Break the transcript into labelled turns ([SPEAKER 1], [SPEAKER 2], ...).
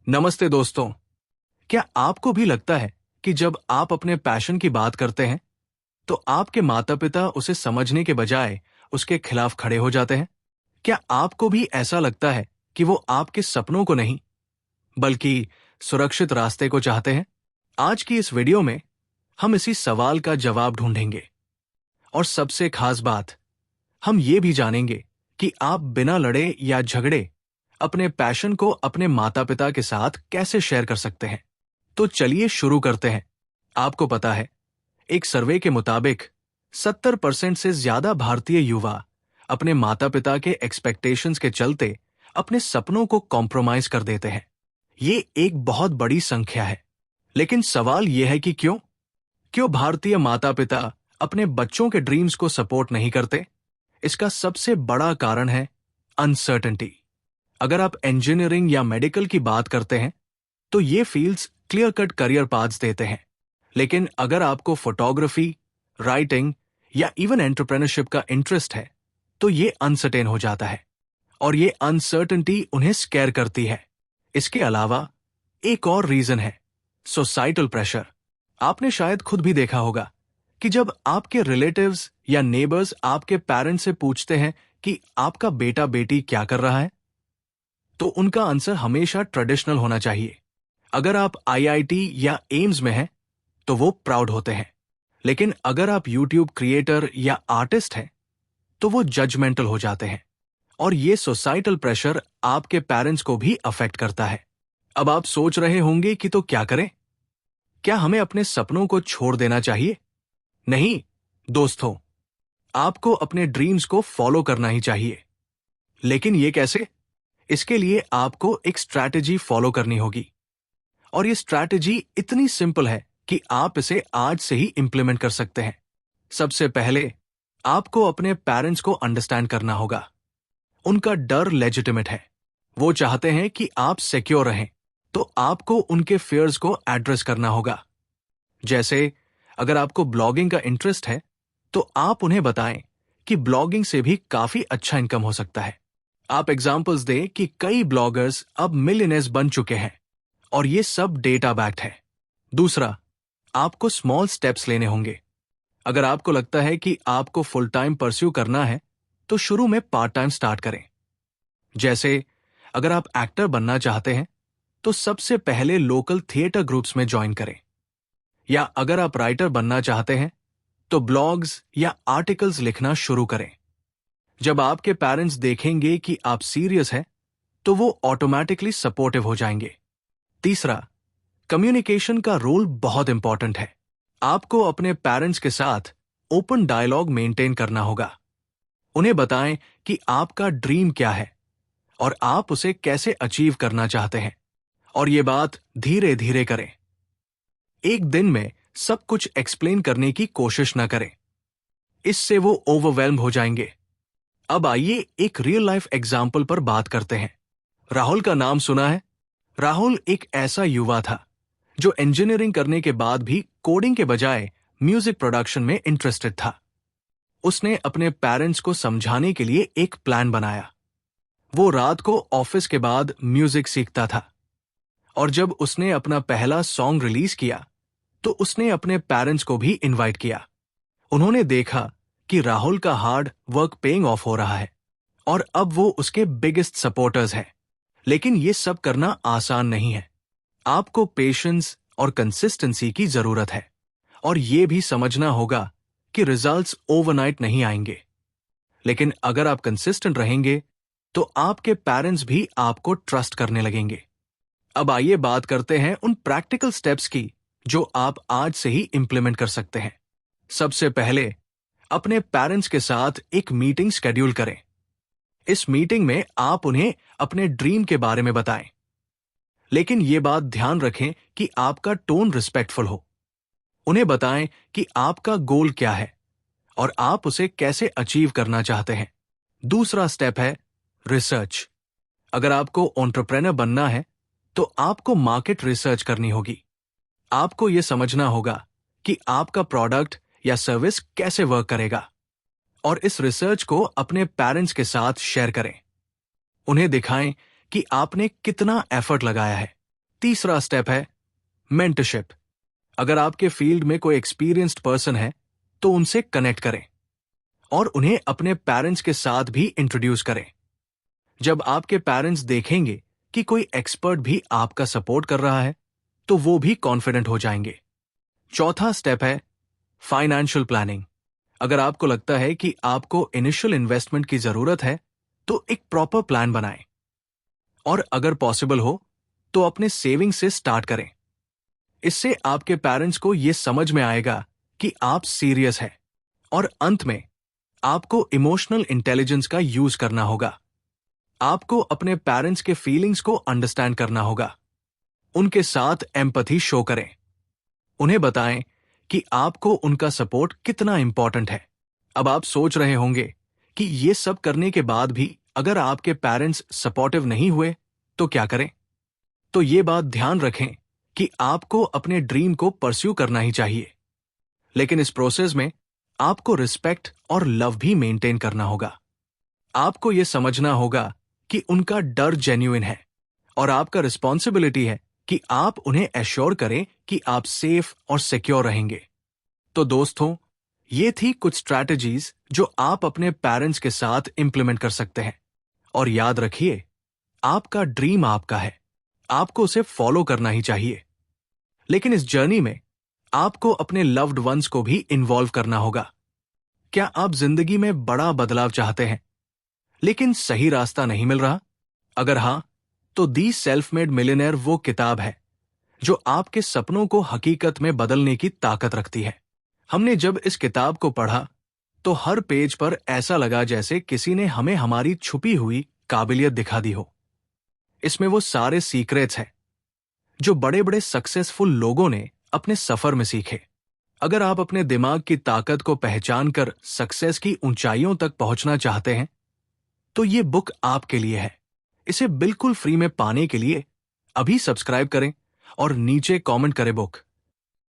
[SPEAKER 1] नमस्ते दोस्तों। क्या आपको भी लगता है कि जब आप अपने पैशन की बात करते हैं तो आपके माता पिता उसे समझने के बजाय उसके खिलाफ खड़े हो जाते हैं? क्या आपको भी ऐसा लगता है कि वो आपके सपनों को नहीं बल्कि सुरक्षित रास्ते को चाहते हैं? आज की इस वीडियो में हम इसी सवाल का जवाब ढूंढेंगे और सबसे खास बात, हम ये भी जानेंगे कि आप बिना लड़े या झगड़े अपने पैशन को अपने माता पिता के साथ कैसे शेयर कर सकते हैं। तो चलिए शुरू करते हैं। आपको पता है, एक सर्वे के मुताबिक 70% से ज्यादा भारतीय युवा अपने माता पिता के एक्सपेक्टेशंस के चलते अपने सपनों को कॉम्प्रोमाइज कर देते हैं। ये एक बहुत बड़ी संख्या है। लेकिन सवाल यह है कि क्यों क्यों भारतीय माता पिता अपने बच्चों के ड्रीम्स को सपोर्ट नहीं करते? इसका सबसे बड़ा कारण है अनसर्टेनिटी। अगर आप इंजीनियरिंग या मेडिकल की बात करते हैं तो ये fields clear cut career paths देते हैं। लेकिन अगर आपको फोटोग्राफी, राइटिंग या इवन एंटरप्रेन्योरशिप का इंटरेस्ट है तो ये अनसर्टेन हो जाता है और ये अनसर्टेनिटी उन्हें स्कैर करती है। इसके अलावा एक और रीजन है सोसाइटल प्रेशर। आपने शायद खुद भी देखा होगा कि जब आपके रिलेटिव्स या नेबर्स आपके पेरेंट्स से पूछते हैं कि आपका बेटा बेटी क्या कर रहा है, तो उनका आंसर हमेशा ट्रेडिशनल होना चाहिए। अगर आप आईआईटी या एम्स में हैं तो वो प्राउड होते हैं, लेकिन अगर आप यूट्यूब क्रिएटर या आर्टिस्ट हैं तो वो जजमेंटल हो जाते हैं। और ये सोसाइटल प्रेशर आपके पेरेंट्स को भी अफेक्ट करता है। अब आप सोच रहे होंगे कि तो क्या करें? क्या हमें अपने सपनों को छोड़ देना चाहिए? नहीं दोस्तों, आपको अपने ड्रीम्स को फॉलो करना ही चाहिए। लेकिन ये कैसे? इसके लिए आपको एक स्ट्रैटेजी फॉलो करनी होगी और ये स्ट्रैटेजी इतनी सिंपल है कि आप इसे आज से ही इंप्लीमेंट कर सकते हैं। सबसे पहले आपको अपने पेरेंट्स को अंडरस्टैंड करना होगा। उनका डर लेजिटिमेट है। वो चाहते हैं कि आप सिक्योर रहें, तो आपको उनके फियर्स को एड्रेस करना होगा। जैसे अगर आपको ब्लॉगिंग का इंटरेस्ट है तो आप उन्हें बताएं कि ब्लॉगिंग से भी काफी अच्छा इनकम हो सकता है। आप एग्जाम्पल्स दें कि कई ब्लॉगर्स अब मिलियनेयर्स बन चुके हैं और ये सब डेटा बैक्ड है। दूसरा, आपको स्मॉल स्टेप्स लेने होंगे। अगर आपको लगता है कि आपको फुल टाइम परस्यू करना है तो शुरू में पार्ट टाइम स्टार्ट करें। जैसे अगर आप एक्टर बनना चाहते हैं तो सबसे पहले लोकल थिएटर ग्रुप्स में ज्वाइन करें। या अगर आप राइटर बनना चाहते हैं तो ब्लॉग्स या आर्टिकल्स लिखना शुरू करें। जब आपके पेरेंट्स देखेंगे कि आप सीरियस हैं तो वो ऑटोमेटिकली सपोर्टिव हो जाएंगे। तीसरा, कम्युनिकेशन का रोल बहुत इंपॉर्टेंट है। आपको अपने पेरेंट्स के साथ ओपन डायलॉग मेंटेन करना होगा। उन्हें बताएं कि आपका ड्रीम क्या है और आप उसे कैसे अचीव करना चाहते हैं, और ये बात धीरे धीरे करें। एक दिन में सब कुछ एक्सप्लेन करने की कोशिश न करें, इससे वो ओवरवेल्म हो जाएंगे। अब आइए एक रियल लाइफ एग्जाम्पल पर बात करते हैं। राहुल का नाम सुना है? राहुल एक ऐसा युवा था जो इंजीनियरिंग करने के बाद भी कोडिंग के बजाय म्यूजिक प्रोडक्शन में इंटरेस्टेड था। उसने अपने पेरेंट्स को समझाने के लिए एक प्लान बनाया। वो रात को ऑफिस के बाद म्यूजिक सीखता था और जब उसने अपना पहला सॉन्ग रिलीज किया तो उसने अपने पेरेंट्स को भी इनवाइट किया। उन्होंने देखा कि राहुल का हार्ड वर्क पेइंग ऑफ हो रहा है और अब वो उसके बिगेस्ट सपोर्टर्स हैं। लेकिन ये सब करना आसान नहीं है। आपको पेशेंस और कंसिस्टेंसी की जरूरत है और ये भी समझना होगा कि रिजल्ट्स ओवरनाइट नहीं आएंगे। लेकिन अगर आप कंसिस्टेंट रहेंगे तो आपके पेरेंट्स भी आपको ट्रस्ट करने लगेंगे। अब आइए बात करते हैं उन प्रैक्टिकल स्टेप्स की जो आप आज से ही इंप्लीमेंट कर सकते हैं। सबसे पहले अपने पेरेंट्स के साथ एक मीटिंग शेड्यूल करें। इस मीटिंग में आप उन्हें अपने ड्रीम के बारे में बताएं, लेकिन ये बात ध्यान रखें कि आपका टोन रिस्पेक्टफुल हो। उन्हें बताएं कि आपका गोल क्या है और आप उसे कैसे अचीव करना चाहते हैं। दूसरा स्टेप है रिसर्च। अगर आपको एंटरप्रेन्योर बनना है तो आपको मार्केट रिसर्च करनी होगी। आपको यह समझना होगा कि आपका प्रोडक्ट या सर्विस कैसे वर्क करेगा और इस रिसर्च को अपने पेरेंट्स के साथ शेयर करें। उन्हें दिखाएं कि आपने कितना एफर्ट लगाया है तीसरा स्टेप है मेंटरशिप। अगर आपके फील्ड में कोई एक्सपीरियंस्ड पर्सन है तो उनसे कनेक्ट करें और उन्हें अपने पेरेंट्स के साथ भी इंट्रोड्यूस करें। जब आपके पेरेंट्स देखेंगे कि कोई एक्सपर्ट भी आपका सपोर्ट कर रहा है तो वो भी कॉन्फिडेंट हो जाएंगे। चौथा स्टेप है फाइनेंशियल प्लानिंग। अगर आपको लगता है कि आपको इनिशियल इन्वेस्टमेंट की जरूरत है तो एक प्रॉपर प्लान बनाएं और अगर पॉसिबल हो तो अपने सेविंग से स्टार्ट करें। इससे आपके पेरेंट्स को यह समझ में आएगा कि आप सीरियस हैं। और अंत में आपको इमोशनल इंटेलिजेंस का यूज करना होगा। आपको अपने पेरेंट्स के फीलिंग्स को अंडरस्टैंड करना होगा। उनके साथ एम्पैथी शो करें। उन्हें बताएं कि आपको उनका सपोर्ट कितना इंपॉर्टेंट है। अब आप सोच रहे होंगे कि ये सब करने के बाद भी अगर आपके पेरेंट्स सपोर्टिव नहीं हुए तो क्या करें? तो ये बात ध्यान रखें कि आपको अपने ड्रीम को परस्यू करना ही चाहिए, लेकिन इस प्रोसेस में आपको रिस्पेक्ट और लव भी मेंटेन करना होगा। आपको यह समझना होगा कि उनका डर जेन्युइन है और आपका रिस्पॉन्सिबिलिटी है कि आप उन्हें एश्योर करें कि आप सेफ और सिक्योर रहेंगे। तो दोस्तों, ये थी कुछ स्ट्रैटेजीज जो आप अपने पेरेंट्स के साथ इंप्लीमेंट कर सकते हैं। और याद रखिए, आपका ड्रीम आपका है, आपको उसे फॉलो करना ही चाहिए। लेकिन इस जर्नी में आपको अपने लव्ड वंस को भी इन्वॉल्व करना होगा। क्या आप जिंदगी में बड़ा बदलाव चाहते हैं लेकिन सही रास्ता नहीं मिल रहा? अगर हां, तो दी सेल्फ मेड मिलियनेयर वो किताब है जो आपके सपनों को हकीकत में बदलने की ताकत रखती है। हमने जब इस किताब को पढ़ा तो हर पेज पर ऐसा लगा जैसे किसी ने हमें हमारी छुपी हुई काबिलियत दिखा दी हो। इसमें वो सारे सीक्रेट्स हैं जो बड़े बड़े सक्सेसफुल लोगों ने अपने सफर में सीखे। अगर आप अपने दिमाग की ताकत को पहचान कर सक्सेस की ऊंचाइयों तक पहुंचना चाहते हैं तो ये बुक आपके लिए है। इसे बिल्कुल फ्री में पाने के लिए अभी सब्सक्राइब करें और नीचे कमेंट करें बुक।